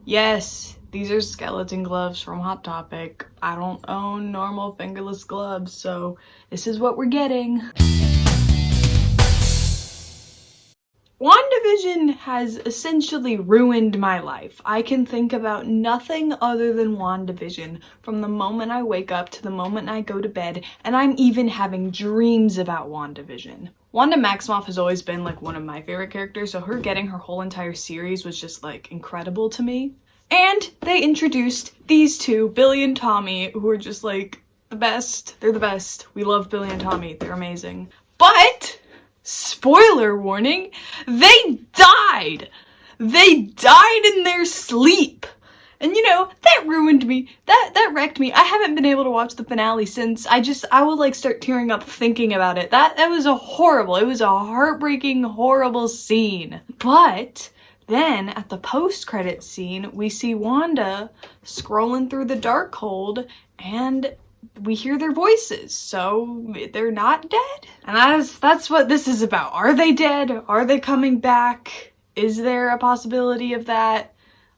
Yes, these are skeleton gloves from Hot Topic. I don't own normal fingerless gloves, so this is what we're getting. Wandavision has essentially ruined my life. I can think about nothing other than Wandavision from the moment I wake up to the moment I go to bed, and I'm even having dreams about Wandavision. Wanda Maximoff has always been like one of my favorite characters, so her getting her whole entire series was just like incredible to me. And they introduced these two, Billy and Tommy, who are just like the best. They're the best. We love Billy and Tommy. They're amazing. But spoiler warning, they died! They died in their sleep! And you know, that ruined me. That wrecked me. I haven't been able to watch the finale since. I would like start tearing up thinking about it. That was a heartbreaking, horrible scene. But then at the post-credit scene, we see Wanda scrolling through the Darkhold and we hear their voices, so they're not dead? And that's what this is about. Are they dead? Are they coming back? Is there a possibility of that?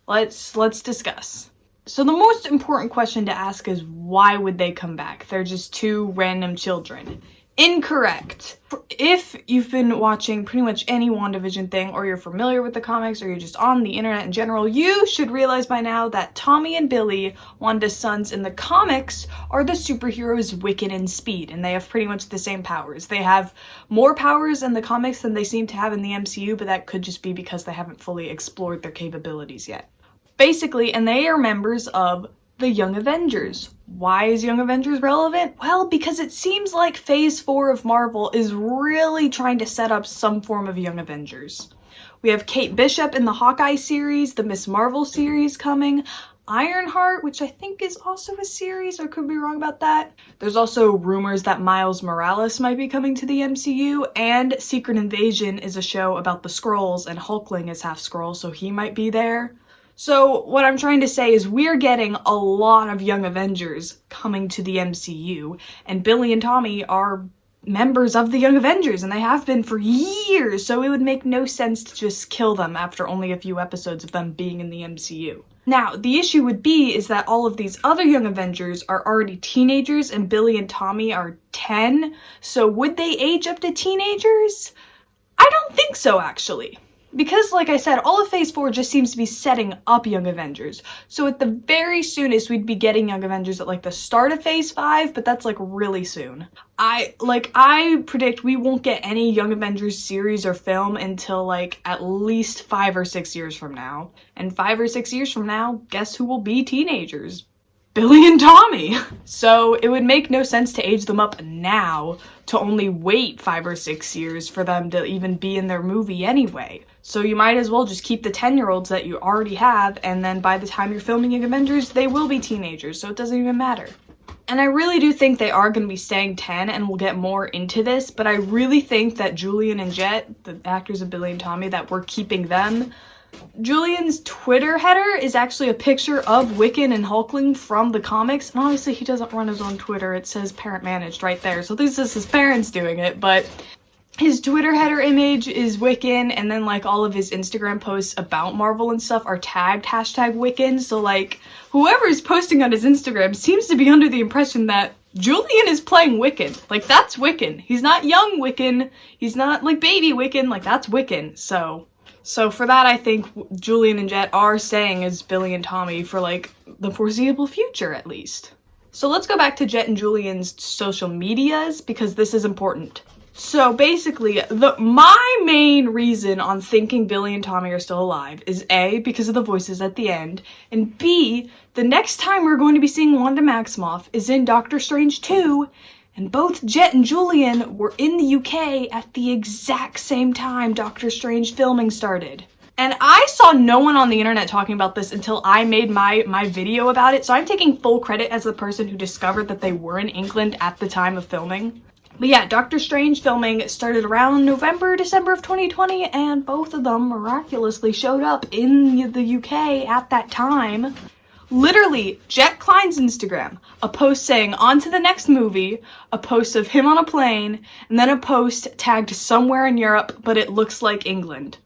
Let's discuss. So the most important question to ask is, why would they come back? They're just two random children. Incorrect. If you've been watching pretty much any WandaVision thing, or you're familiar with the comics, or you're just on the internet in general, you should realize by now that Tommy and Billy, Wanda's sons in the comics, are the superheroes Wiccan and Speed, and they have pretty much the same powers. They have more powers in the comics than they seem to have in the MCU, but that could just be because they haven't fully explored their capabilities yet. Basically, and they are members of the Young Avengers. Why is Young Avengers relevant? Well, because it seems like Phase 4 of Marvel is really trying to set up some form of Young Avengers. We have Kate Bishop in the Hawkeye series, the Miss Marvel series coming, Ironheart, which I think is also a series, or could be wrong about that. There's also rumors that Miles Morales might be coming to the MCU, and Secret Invasion is a show about the Skrulls, and Hulkling is half Skrull, so he might be there. So what I'm trying to say is we're getting a lot of Young Avengers coming to the MCU, and Billy and Tommy are members of the Young Avengers, and they have been for years, so it would make no sense to just kill them after only a few episodes of them being in the MCU. Now, the issue would be is that all of these other Young Avengers are already teenagers, and Billy and Tommy are 10, so would they age up to teenagers? I don't think so, actually. Because, like I said, all of Phase 4 just seems to be setting up Young Avengers. So at the very soonest, we'd be getting Young Avengers at, like, the start of Phase 5, but that's, like, really soon. I predict we won't get any Young Avengers series or film until, like, at least 5 or 6 years from now. And 5 or 6 years from now, guess who will be teenagers? Billy and Tommy! So it would make no sense to age them up now to only wait 5 or 6 years for them to even be in their movie anyway. So you might as well just keep the 10-year-olds that you already have, and then by the time you're filming Young Avengers, they will be teenagers, so it doesn't even matter. And I really do think they are going to be staying 10, and we'll get more into this, but I really think that Julian and Jett, the actors of Billy and Tommy, that we're keeping them. Julian's Twitter header is actually a picture of Wiccan and Hulkling from the comics, and obviously he doesn't run his own Twitter. It says parent managed right there, so this is his parents doing it, but his Twitter header image is Wiccan, and then like all of his Instagram posts about Marvel and stuff are tagged #Wiccan, so like whoever's posting on his Instagram seems to be under the impression that Julian is playing Wiccan. Like, that's Wiccan. He's not young Wiccan, he's not like baby Wiccan, like that's Wiccan. So for that, I think Julian and Jett are staying as Billy and Tommy for, like, the foreseeable future, at least. So let's go back to Jett and Julian's social medias, because this is important. So basically, my main reason on thinking Billy and Tommy are still alive is A, because of the voices at the end, and B, the next time we're going to be seeing Wanda Maximoff is in Doctor Strange 2, and both Jett and Julian were in the UK at the exact same time Doctor Strange filming started. And I saw no one on the internet talking about this until I made my video about it, so I'm taking full credit as the person who discovered that they were in England at the time of filming. But yeah, Doctor Strange filming started around November, December of 2020, and both of them miraculously showed up in the UK at that time. Literally, Jett Klein's Instagram, a post saying, on to the next movie, a post of him on a plane, and then a post tagged somewhere in Europe, but it looks like England.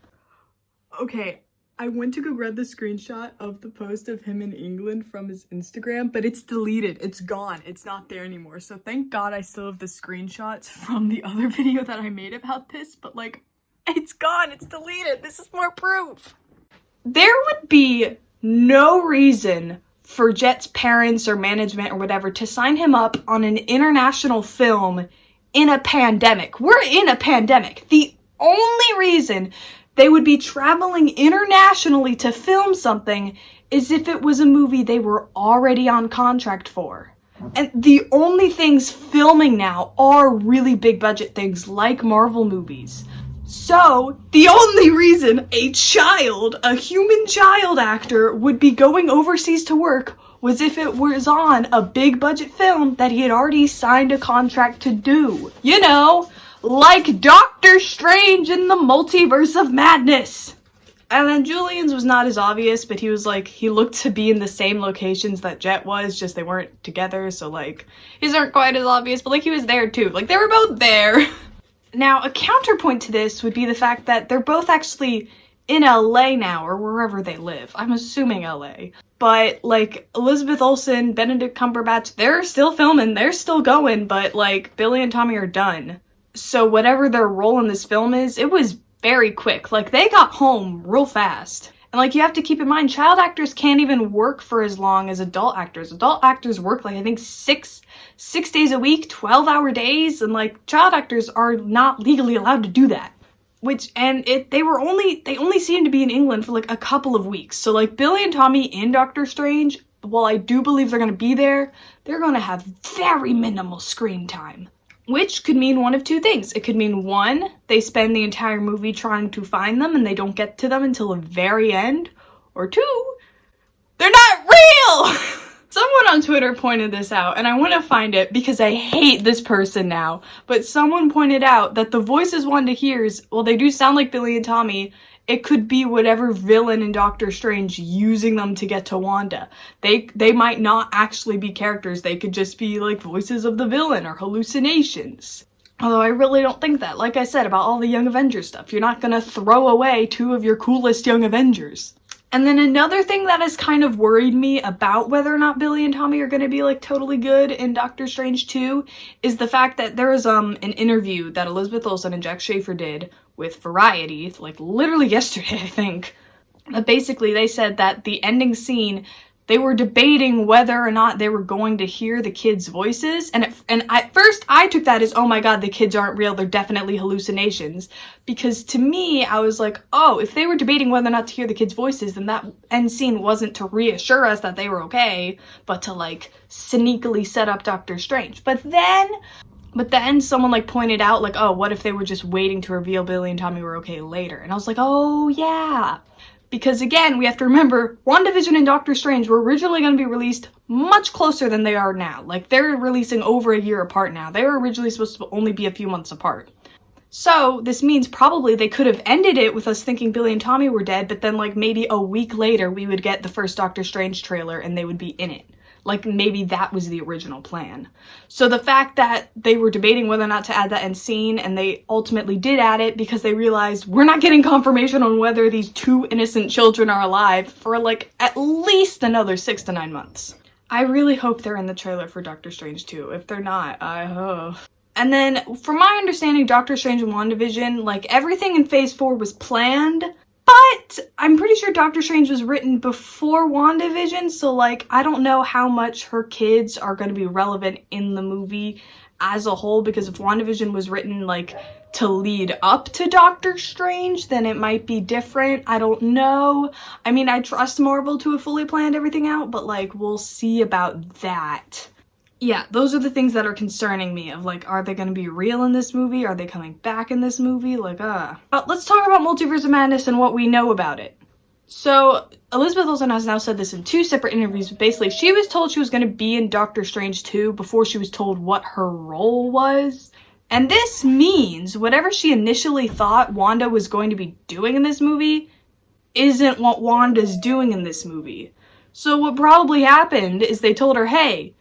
Okay, I went to go grab the screenshot of the post of him in England from his Instagram, but it's deleted. It's gone. It's not there anymore. So thank God I still have the screenshots from the other video that I made about this, but like, it's gone. It's deleted. This is more proof. There would be no reason for Jett's parents or management or whatever to sign him up on an international film in a pandemic. We're in a pandemic. The only reason they would be traveling internationally to film something is if it was a movie they were already on contract for. And the only things filming now are really big budget things like Marvel movies. So, the only reason a human child actor would be going overseas to work was if it was on a big budget film that he had already signed a contract to do. You know, like Doctor Strange in the Multiverse of Madness. And then Julian's was not as obvious, but he was like, he looked to be in the same locations that Jett was, just they weren't together, so like, his aren't quite as obvious, but like he was there too. Like, they were both there. Now, a counterpoint to this would be the fact that they're both actually in LA now, or wherever they live. I'm assuming LA. But, like, Elizabeth Olsen, Benedict Cumberbatch, they're still filming, they're still going, but, like, Billy and Tommy are done. So whatever their role in this film is, it was very quick. Like, they got home real fast. And, like, you have to keep in mind, child actors can't even work for as long as adult actors. Adult actors work, like, I think six days a week, 12-hour days, and, like, child actors are not legally allowed to do that. They only seemed to be in England for, like, a couple of weeks. So, like, Billy and Tommy in Doctor Strange, while I do believe they're gonna be there, they're gonna have very minimal screen time. Which could mean one of two things. It could mean, one, they spend the entire movie trying to find them and they don't get to them until the very end. Or two, they're not real! Someone on Twitter pointed this out, and I want to find it because I hate this person now. But someone pointed out that the voices Wanda hears, well, they do sound like Billy and Tommy. It could be whatever villain in Doctor Strange using them to get to Wanda. They might not actually be characters. They could just be like voices of the villain or hallucinations. Although I really don't think that. Like I said about all the Young Avengers stuff, you're not gonna throw away two of your coolest Young Avengers. And then another thing that has kind of worried me about whether or not Billy and Tommy are going to be, like, totally good in Doctor Strange 2 is the fact that there was, an interview that Elizabeth Olsen and Jack Schaefer did with Variety, like, literally yesterday, I think. But basically, they said that the ending scene, they were debating whether or not they were going to hear the kids' voices. And at first, I took that as, oh my god, the kids aren't real, they're definitely hallucinations. Because to me, I was like, oh, if they were debating whether or not to hear the kids' voices, then that end scene wasn't to reassure us that they were okay, but to, like, sneakily set up Doctor Strange. But then someone, like, pointed out, like, oh, what if they were just waiting to reveal Billy and Tommy were okay later? And I was like, oh, yeah. Because, again, we have to remember, Wandavision and Doctor Strange were originally going to be released much closer than they are now. Like, they're releasing over a year apart now. They were originally supposed to only be a few months apart. So, this means probably they could have ended it with us thinking Billy and Tommy were dead, but then, like, maybe a week later we would get the first Doctor Strange trailer and they would be in it. Like, maybe that was the original plan. So the fact that they were debating whether or not to add that end scene, and they ultimately did add it because they realized we're not getting confirmation on whether these two innocent children are alive for, like, at least another 6 to 9 months. I really hope they're in the trailer for Doctor Strange 2. If they're not, I hope. And then, from my understanding, Doctor Strange and WandaVision, like, everything in Phase 4 was planned, but I'm pretty sure Doctor Strange was written before WandaVision, so, like, I don't know how much her kids are going to be relevant in the movie as a whole, because if WandaVision was written, like, to lead up to Doctor Strange, then it might be different. I don't know. I mean, I trust Marvel to have fully planned everything out, but, like, we'll see about that. Yeah, those are the things that are concerning me, of, like, are they gonna be real in this movie? Are they coming back in this movie? Like, let's talk about Multiverse of Madness and what we know about it. So, Elizabeth Olsen has now said this in 2 separate interviews, but basically, she was told she was gonna be in Doctor Strange 2 before she was told what her role was. And this means whatever she initially thought Wanda was going to be doing in this movie isn't what Wanda's doing in this movie. So what probably happened is they told her, hey,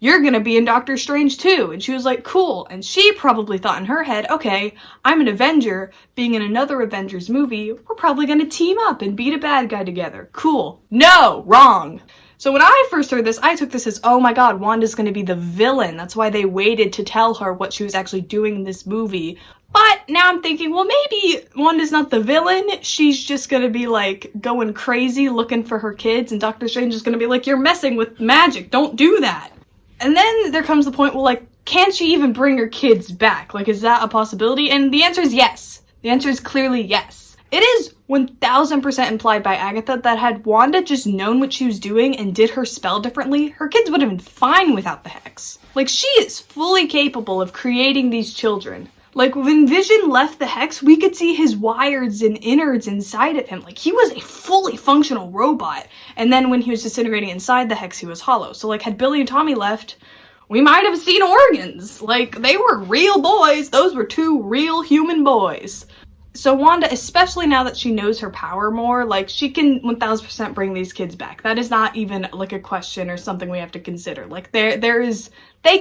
you're gonna be in Doctor Strange too. And she was like, cool. And she probably thought in her head, okay, I'm an Avenger, being in another Avengers movie, we're probably gonna team up and beat a bad guy together. Cool. No, wrong. So when I first heard this, I took this as, oh my god, Wanda's gonna be the villain. That's why they waited to tell her what she was actually doing in this movie. But now I'm thinking, well, maybe Wanda's not the villain. She's just gonna be, like, going crazy looking for her kids, and Doctor Strange is gonna be like, you're messing with magic, don't do that. And then there comes the point, well, like, can she even bring her kids back? Like, is that a possibility? And the answer is yes. The answer is clearly yes. It is 1000% implied by Agatha that had Wanda just known what she was doing and did her spell differently, her kids would have been fine without the Hex. Like, she is fully capable of creating these children. Like, when Vision left the Hex, we could see his wires and innards inside of him. Like, he was a fully functional robot. And then when he was disintegrating inside the Hex, he was hollow. So, like, had Billy and Tommy left, we might have seen organs. Like, they were real boys. Those were two real human boys. So Wanda, especially now that she knows her power more, like, she can 1000% bring these kids back. That is not even, like, a question or something we have to consider. Like, they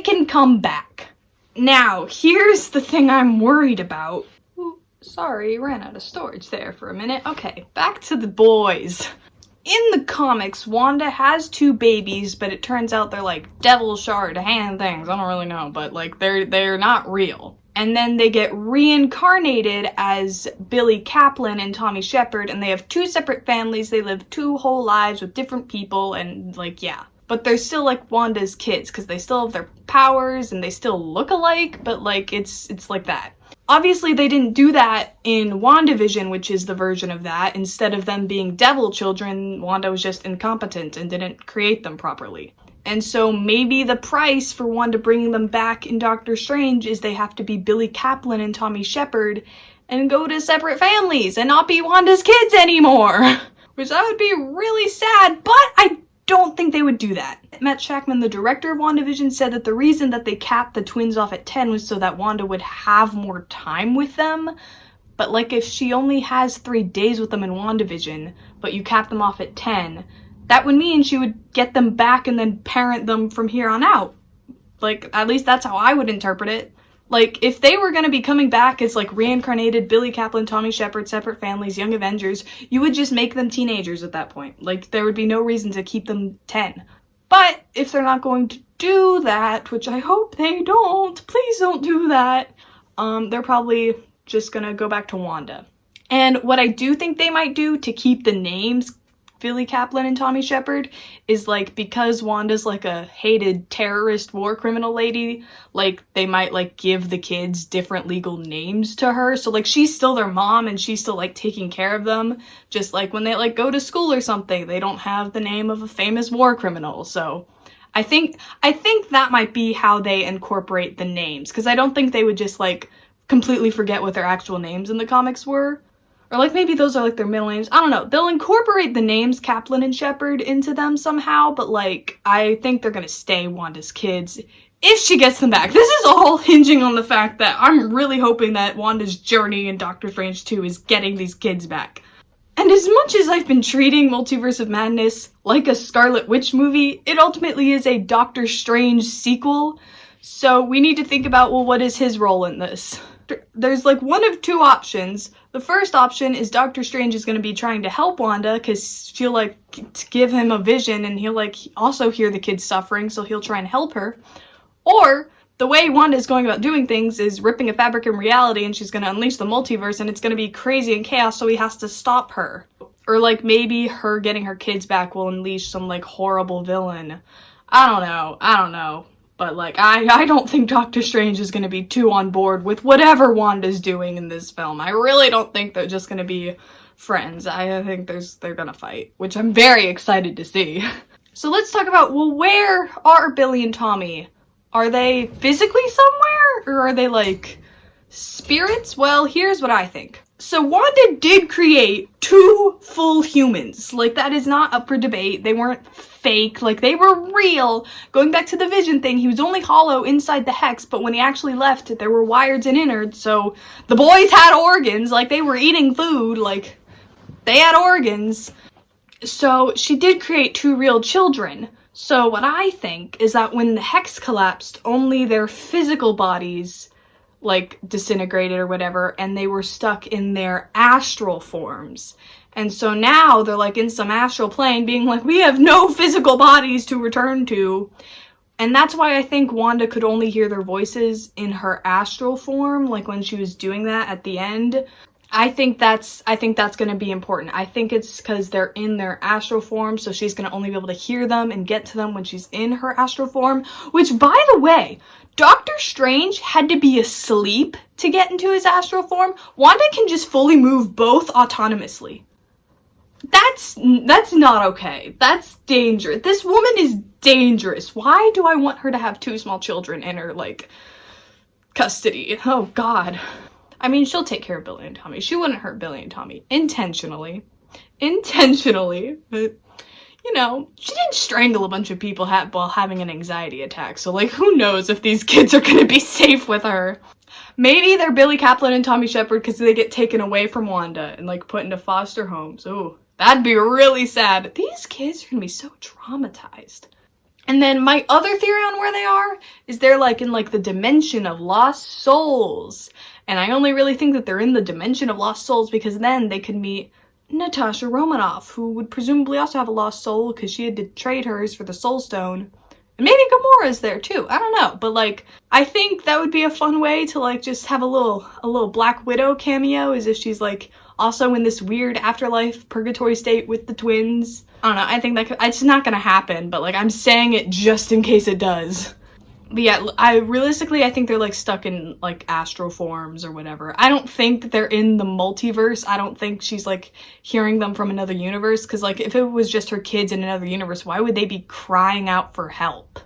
can come back. Now, here's the thing I'm worried about. Ooh, sorry, ran out of storage there for a minute. Okay, back to the boys. In the comics, Wanda has 2 babies, but it turns out they're like devil shard hand things. I don't really know, but like they're not real. And then they get reincarnated as Billy Kaplan and Tommy Shepard, and they have 2 separate families. They live 2 whole lives with different people, and like, yeah. But they're still like Wanda's kids, because they still have their powers and they still look alike, but like it's like that. Obviously they didn't do that in Wandavision, which is the version of that. Instead of them being devil children, Wanda was just incompetent and didn't create them properly. And so maybe the price for Wanda bringing them back in Doctor Strange is they have to be Billy Kaplan and Tommy Shepard and go to separate families and not be Wanda's kids anymore. Which that would be really sad, but I don't think they would do that. Matt Shakman, the director of WandaVision, said that the reason that they capped the twins off at 10 was so that Wanda would have more time with them. But like, if she only has 3 days with them in WandaVision, but you cap them off at 10, that would mean she would get them back and then parent them from here on out. Like, at least that's how I would interpret it. Like, if they were gonna be coming back as, like, reincarnated Billy Kaplan, Tommy Shepard, separate families, Young Avengers, you would just make them teenagers at that point. Like, there would be no reason to keep them 10. But if they're not going to do that, which I hope they don't, please don't do that, they're probably just gonna go back to Wanda. And what I do think they might do to keep the names Billy Kaplan and Tommy Shepard is, like, because Wanda's like a hated terrorist war criminal lady, like, they might like give the kids different legal names to her. So like, she's still their mom and she's still like taking care of them. Just like when they like go to school or something, they don't have the name of a famous war criminal. So I think that might be how they incorporate the names, because I don't think they would just like completely forget what their actual names in the comics were. Or like maybe those are like their middle names. I don't know. They'll incorporate the names Kaplan and Shepard into them somehow, but like, I think they're gonna stay Wanda's kids if she gets them back. This is all hinging on the fact that I'm really hoping that Wanda's journey in Doctor Strange 2 is getting these kids back. And as much as I've been treating Multiverse of Madness like a Scarlet Witch movie, it ultimately is a Doctor Strange sequel. So we need to think about, well, what is his role in this? There's like one of 2 options. The first option is Doctor Strange is going to be trying to help Wanda because she'll like give him a vision and he'll like also hear the kids suffering, so he'll try and help her. Or the way Wanda is going about doing things is ripping a fabric in reality and she's going to unleash the multiverse and it's going to be crazy and chaos, so he has to stop her. Or like maybe her getting her kids back will unleash some like horrible villain. I don't know. But like, I don't think Doctor Strange is going to be too on board with whatever Wanda's doing in this film. I really don't think they're just going to be friends. I think they're going to fight, which I'm very excited to see. So let's talk about, well, where are Billy and Tommy? Are they physically somewhere? Or are they like spirits? Well, here's what I think. So Wanda did create 2 full humans. Like, that is not up for debate. They weren't fake. Like, they were real. Going back to the Vision thing, he was only hollow inside the Hex, but when he actually left, there were wires and innards, so the boys had organs. Like, they were eating food. Like, they had organs. So she did create 2 real children. So what I think is that when the Hex collapsed, only their physical bodies like disintegrated or whatever, and they were stuck in their astral forms. And so now they're like in some astral plane being like, we have no physical bodies to return to. And that's why I think Wanda could only hear their voices in her astral form, like when she was doing that at the end. I think that's going to be important. I think it's because they're in their astral form, so she's going to only be able to hear them and get to them when she's in her astral form. Which, by the way, Doctor Strange had to be asleep to get into his astral form. Wanda can just fully move both autonomously. That's not okay. That's dangerous. This woman is dangerous. Why do I want her to have 2 small children in her, like, custody? Oh, God. I mean, she'll take care of Billy and Tommy. She wouldn't hurt Billy and Tommy. Intentionally. But, you know, she didn't strangle a bunch of people while having an anxiety attack. So, like, who knows if these kids are gonna be safe with her. Maybe they're Billy Kaplan and Tommy Shepard because they get taken away from Wanda and, like, put into foster homes. Ooh, that'd be really sad. These kids are gonna be so traumatized. And then my other theory on where they are is they're, like, in, like, the dimension of lost souls. And I only really think that they're in the dimension of lost souls because then they could meet Natasha Romanoff, who would presumably also have a lost soul because she had to trade hers for the Soul Stone. And maybe Gamora's there too. I don't know. But, like, I think that would be a fun way to, like, just have a little Black Widow cameo, as if she's, like, also in this weird afterlife purgatory state with the twins. I don't know. I think that it's not gonna happen, but, like, I'm saying it just in case it does. But yeah, I think they're, like, stuck in, like, astral forms or whatever. I don't think they're in the multiverse. I don't think she's, like, hearing them from another universe. Because, like, if it was just her kids in another universe, why would they be crying out for help?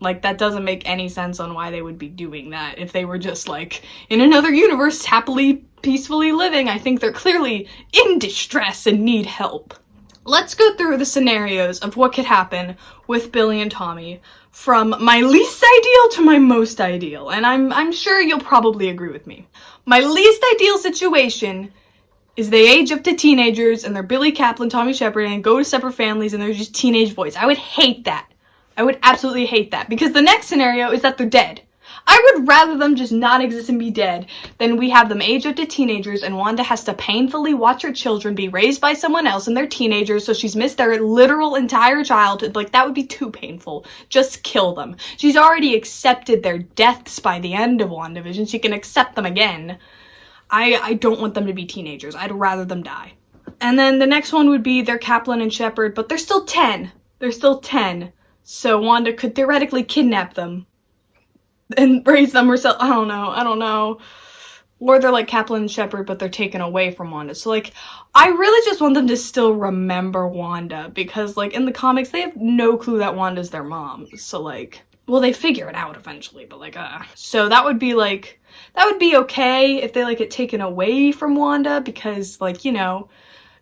Like, that doesn't make any sense on why they would be doing that. If they were just, like, in another universe, happily, peacefully living, I think they're clearly in distress and need help. Let's go through the scenarios of what could happen with Billy and Tommy, from my least ideal to my most ideal, and I'm sure you'll probably agree with me. My least ideal situation is they age up to teenagers and they're Billy Kaplan, Tommy Shepard, and go to separate families and they're just teenage boys. I would hate that. I would absolutely hate that, because the next scenario is that they're dead. I would rather them just not exist and be dead than we have them age up to teenagers and Wanda has to painfully watch her children be raised by someone else and they're teenagers, so she's missed their literal entire childhood. Like, that would be too painful. Just kill them. She's already accepted their deaths by the end of Wandavision. She can accept them again. I don't want them to be teenagers. I'd rather them die. And then the next one would be they're Kaplan and Shepard, but they're still 10. They're still 10. So Wanda could theoretically kidnap them and raise them herself. I don't know. Or they're like Kaplan and Shepard, but they're taken away from Wanda. So, like, I really just want them to still remember Wanda, because, like, in the comics, they have no clue that Wanda's their mom. So, like, well, they figure it out eventually, but, like, So that would be, like, that would be okay if they, like, get taken away from Wanda, because, like, you know,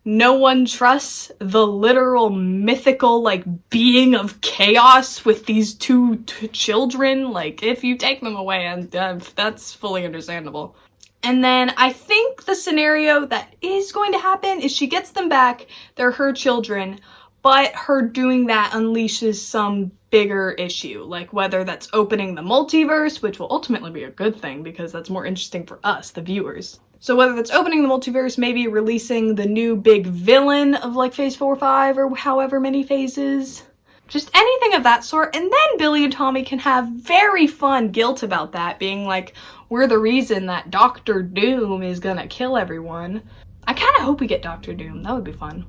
no one trusts the literal mythical, like, being of chaos with these two children. Like, if you take them away, and that's fully understandable. And then I think the scenario that is going to happen is she gets them back, they're her children, but her doing that unleashes some bigger issue, like whether that's opening the multiverse, which will ultimately be a good thing because that's more interesting for us, the viewers. So whether that's opening the multiverse, maybe releasing the new big villain of, like, phase 4 or 5 or however many phases. Just anything of that sort. And then Billy and Tommy can have very fun guilt about that, being like, we're the reason that Doctor Doom is gonna kill everyone. I kind of hope we get Doctor Doom. That would be fun.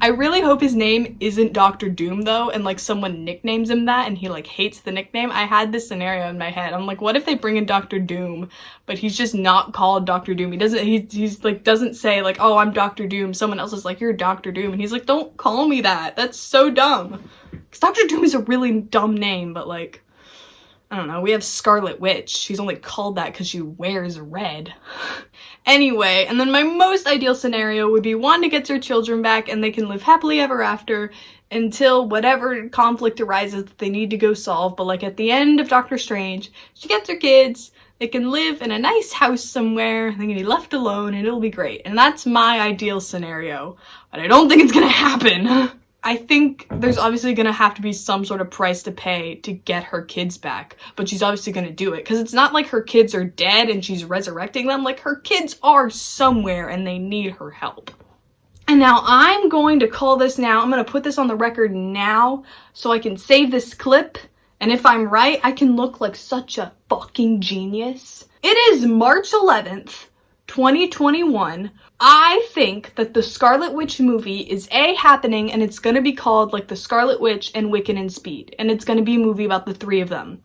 I really hope his name isn't Doctor Doom, though, and, like, someone nicknames him that and he, like, hates the nickname. I had this scenario in my head. I'm like, what if they bring in Doctor Doom, but he's just not called Doctor Doom? He's like, doesn't say, like, oh, I'm Doctor Doom. Someone else is like, you're Doctor Doom. And he's like, don't call me that. That's so dumb. Because Doctor Doom is a really dumb name, but, like, I don't know. We have Scarlet Witch. She's only called that because she wears red. Anyway, and then my most ideal scenario would be Wanda gets her children back and they can live happily ever after until whatever conflict arises that they need to go solve. But, like, at the end of Doctor Strange, she gets her kids, they can live in a nice house somewhere, they can be left alone, and it'll be great. And that's my ideal scenario. But I don't think it's gonna happen. I think there's obviously gonna have to be some sort of price to pay to get her kids back, but she's obviously gonna do it, because it's not like her kids are dead and she's resurrecting them. Like, her kids are somewhere and they need her help. And now I'm going to call this now. I'm going to put this on the record now so I can save this clip. And if I'm right, I can look like such a fucking genius. It is March 11th, 2021. I think that the Scarlet Witch movie is happening, and it's going to be called like the Scarlet Witch and Wiccan and Speed. And it's going to be a movie about the three of them.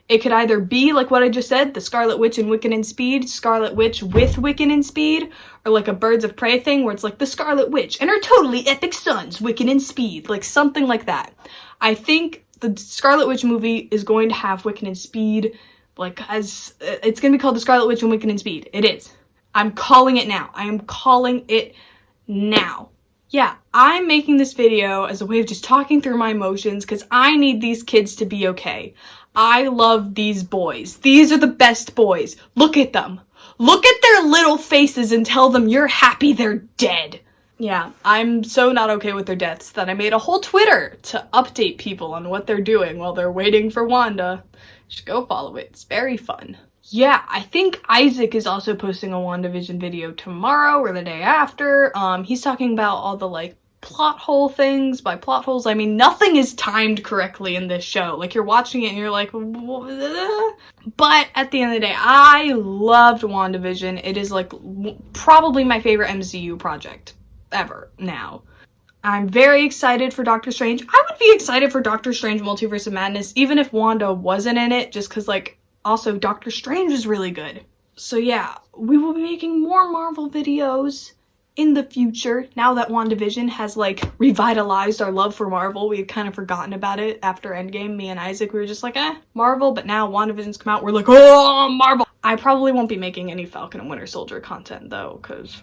It could either be like what I just said, the Scarlet Witch and Wiccan and Speed, Scarlet Witch with Wiccan and Speed, or like a Birds of Prey thing where it's like the Scarlet Witch and her totally epic sons, Wiccan and Speed, like something like that. I think the Scarlet Witch movie is going to have Wiccan and Speed, like, as it's going to be called the Scarlet Witch and Wiccan and Speed. It is. I'm calling it now. I am calling it now. Yeah, I'm making this video as a way of just talking through my emotions because I need these kids to be okay. I love these boys. These are the best boys. Look at them. Look at their little faces and tell them you're happy they're dead. Yeah, I'm so not okay with their deaths that I made a whole Twitter to update people on what they're doing while they're waiting for Wanda. You should go follow it. It's very fun. Yeah, I think Isaac is also posting a WandaVision video tomorrow or the day after. He's talking about all the, like, plot hole things. By plot holes, I mean nothing is timed correctly in this show. Like, you're watching it and you're like, what? But at the end of the day, I loved WandaVision. It is, like, probably my favorite MCU project ever now. I'm very excited for Doctor Strange. I would be excited for Doctor Strange Multiverse of Madness even if Wanda wasn't in it, just because, like, also Doctor Strange is really good. So yeah, we will be making more Marvel videos in the future now that WandaVision has, like, revitalized our love for Marvel. We had kind of forgotten about it after Endgame. Me and Isaac, we were just like, Marvel, but now WandaVision's come out, we're like, oh, Marvel! I probably won't be making any Falcon and Winter Soldier content though, because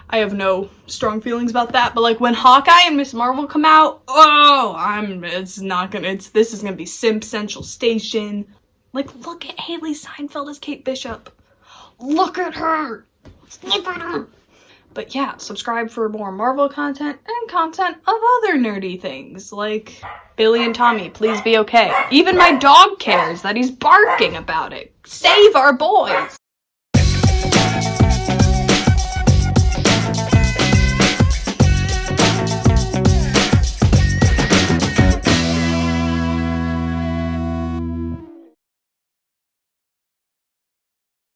I have no strong feelings about that. But, like, when Hawkeye and Miss Marvel come out, this is gonna be Simp Central Station. Like, look at Haley Steinfeld as Kate Bishop. Look at her! Look at her! But yeah, subscribe for more Marvel content and content of other nerdy things, like Billy and Tommy, please be okay. Even my dog cares that he's barking about it. Save our boys!